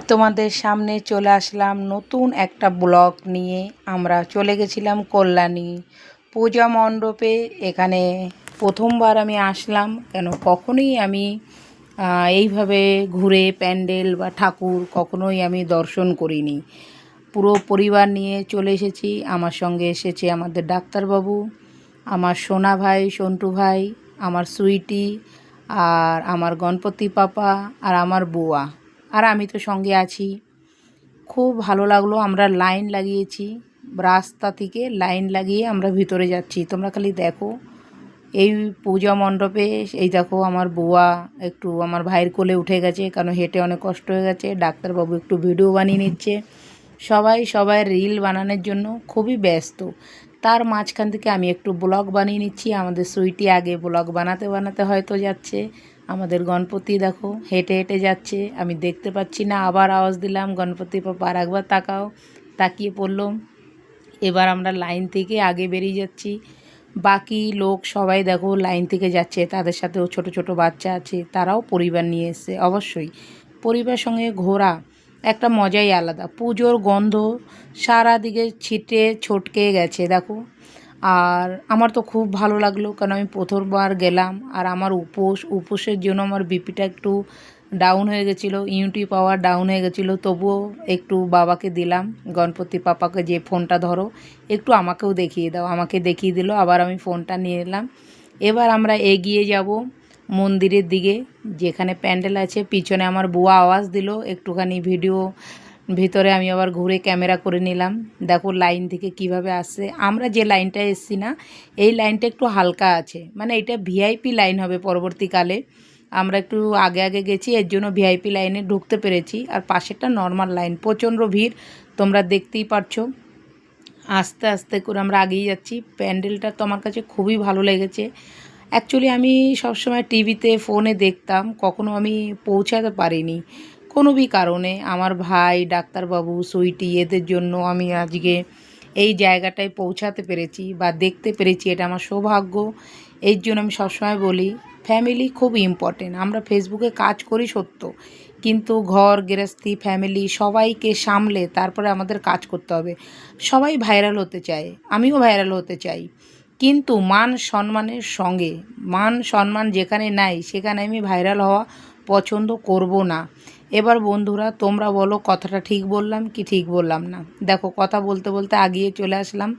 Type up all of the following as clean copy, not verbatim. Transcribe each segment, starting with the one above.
তোমাদের সামনে চলে আসলাম নতুন একটা ব্লগ নিয়ে। আমরা চলে গেছিলাম কল্যাণী পূজা মণ্ডপে। এখানে প্রথমবার আমি আসলাম, কেন কখনোই আমি এইভাবে ঘুরে প্যান্ডেল বা ঠাকুর কখনোই আমি দর্শন করিনি। পুরো পরিবার নিয়ে চলে এসেছি। আমার সঙ্গে এসেছে আমাদের ডাক্তারবাবু, আমার সোনা ভাই, সন্টু ভাই, আমার সুইটি, আর আমার গণপতি পাপা, আর আমার বুয়া, আর আমি তো সঙ্গে আছি। খুব ভালো লাগলো। আমরা লাইন লাগিয়েছি, রাস্তা থেকে লাইন লাগিয়ে আমরা ভিতরে যাচ্ছি। তোমরা খালি দেখো এই পূজা মণ্ডপে। এই দেখো আমার বুয়া একটু আমার ভাইয়ের কোলে উঠে গেছে, কারণ হেঁটে অনেক কষ্ট হয়ে গেছে। ডাক্তারবাবু একটু ভিডিও বানিয়ে নিচ্ছে। সবাই রিল বানানোর জন্য খুবই ব্যস্ত। তার মাঝখান থেকে আমি একটু ব্লগ বানিয়ে নিচ্ছি। আমাদের সুইটি আগে ব্লগ বানাতে বানাতে হয়তো যাচ্ছে। আমাদের গণপতি দেখো হেঁটে হেঁটে যাচ্ছে, আমি দেখতে পাচ্ছি না। আবার আওয়াজ দিলাম, গণপতি পাপা আর একবার তাকাও। তাকিয়ে পড়লো। এবার আমরা লাইন থেকে আগে বেরিয়ে যাচ্ছি। বাকি লোক সবাই দেখো লাইন থেকে যাচ্ছে, তাদের সাথেও ছোট ছোট বাচ্চা আছে, তারাও পরিবার নিয়ে এসছে। অবশ্যই পরিবার সঙ্গে ঘোরা একটা মজাই আলাদা। পুজোর গন্ধ সারা দিকে ছিটে ছটকে গেছে দেখো। আর আমার তো খুব ভালো লাগলো, কারণ আমি প্রথমবার গেলাম। আর আমার উপোসের জন্য আমার বিপিটা একটু ডাউন হয়ে গেছিলো, ইউনিটি পাওয়ার ডাউন হয়ে গেছিলো। তবুও একটু বাবাকে দিলাম, গণপতি পাপাকে, যে ফোনটা ধরো একটু আমাকেও দেখিয়ে দাও। আমাকে দেখিয়ে দিল, আবার আমি ফোনটা নিয়ে নিলাম। এবার আমরা এগিয়ে যাব মন্দিরের দিকে, যেখানে প্যান্ডেল আছে। পিছনে আমার বুয়া আওয়াজ দিল একটুখানি ভিডিও ভিতরে। আমি আবার ঘুরে ক্যামেরা করে নিলাম। দেখো লাইন থেকে কিভাবে আসছে। আমরা যে লাইনটায় এসছি না, এই লাইনটা একটু হালকা আছে, মানে এটা ভিআইপি লাইন হবে পরবর্তীকালে। আমরা একটু আগে আগে গেছি, এর জন্য ভিআইপি লাইনে ঢুকতে পেরেছি। আর পাশেরটা নর্মাল লাইন, প্রচণ্ড ভিড় তোমরা দেখতেই পারছো। আস্তে আস্তে করে আমরা আগিয়ে যাচ্ছি। প্যান্ডেলটা তো আমার কাছে খুবই ভালো লেগেছে। অ্যাকচুয়ালি আমি সবসময় টিভিতে ফোনে দেখতাম, কখনো আমি পৌঁছাতে পারিনি কোনো কারণে। আমার ভাই, ডাক্তারবাবু, সুইটি, এদের জন্য আমি আজকে এই জায়গাটায় পৌঁছাতে পেরেছি বা দেখতে পেরেছি। এটা আমার সৌভাগ্য। এর জন্য আমি সবসময় বলি ফ্যামিলি খুব ইম্পর্টেন্ট। আমরা ফেসবুকে কাজ করি সত্য, কিন্তু ঘর গৃহস্থী ফ্যামিলি সবাইকে সামলে তারপরে আমাদের কাজ করতে হবে। সবাই ভাইরাল হতে চায়, আমিও ভাইরাল হতে চাই, কিন্তু মান সম্মানের সঙ্গে। মান সম্মান যেখানে নাই সেখানে আমি ভাইরাল হওয়া পছন্দ করব না। এবার বন্ধুরা তোমরা বলো কথাটা ঠিক বললাম কি ঠিক বললাম না। দেখো কথা বলতে বলতে আগিয়ে চলে আসলাম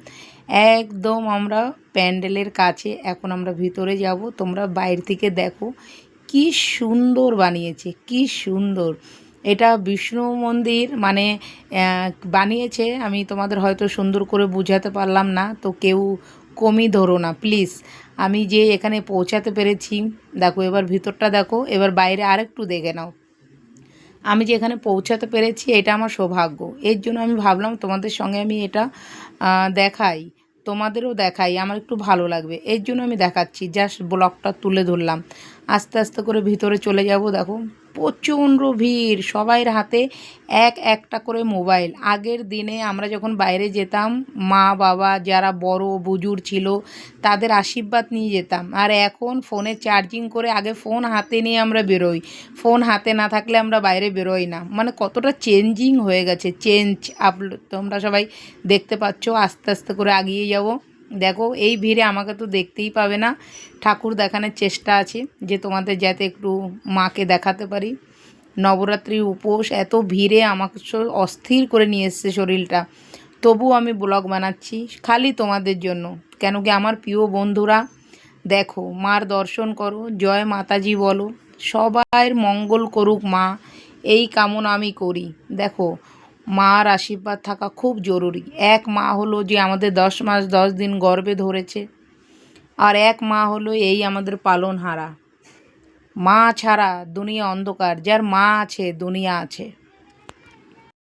একদম আমরা প্যান্ডেলের কাছে। এখন আমরা ভিতরে যাব। তোমরা বাইরে থেকে দেখো কি সুন্দর বানিয়েছে, কি সুন্দর। এটা বিষ্ণু মন্দির মানে বানিয়েছে। আমি তোমাদের হয়তো সুন্দর করে বুঝাতে পারলাম না, তো কেউ কমই ধরো না প্লিজ। আমি যে এখানে পৌঁছাতে পেরেছি দেখো, এবার ভিতরটা দেখো, এবার বাইরে আরেকটু দেখে নাও। আমি যে এখানে পৌঁছাতে পেরেছি এটা আমার সৌভাগ্য। এর জন্য আমি ভাবলাম তোমাদের সঙ্গে আমি এটা দেখাই, তোমাদেরও দেখাই, আমার একটু ভালো লাগবে। এর জন্য আমি দেখাচ্ছি, জাস্ট ব্লগটা তুলে ধরলাম। আস্তে আস্তে করে ভিতরে চলে যাব। দেখো প্রচণ্ড ভিড়, সবাইয়ের হাতে একটা করে মোবাইল। আগের দিনে আমরা যখন বাইরে যেতাম, মা বাবা যারা বড় বুজুর্গ ছিল তাদের আশীর্বাদ নিয়ে যেতাম। আর এখন ফোনে চার্জিং করে আগে ফোন হাতে নিয়ে আমরা বেরোই, ফোন হাতে না থাকলে আমরা বাইরে বেরোই না। মানে কতটা চেঞ্জিং হয়ে গেছে, তোমরা সবাই দেখতে পাচ্ছ। আস্তে আস্তে করে আগিয়ে যাব। দেখো এই ভিড়ে আমাকে তো দেখতেই পাবে না। ঠাকুর দেখানোর চেষ্টা আছে যে তোমাদের যাতে একটু মাকে দেখাতে পারি। নবরাত্রির উপোস, এত ভিড়ে আমাকে অস্থির করে নিয়ে এসছে শরীরটা। তবু আমি ব্লগ বানাচ্ছি খালি তোমাদের জন্য, কেন কি আমার প্রিয় বন্ধুরা দেখো মার দর্শন করো, জয় মাতাজি বলো, সবার মঙ্গল করুক মা, এই কামনা আমি করি। দেখো মার আশীর্বাদ থাকা খুব জরুরি। এক মা হলো যে আমাদের 10 মাস 10 দিন গর্ভে ধরেছে, আর এক মা হলো এই আমাদের পালনহারা। মা ছাড়া দুনিয়া অন্ধকার, যার মা আছে দুনিয়া আছে।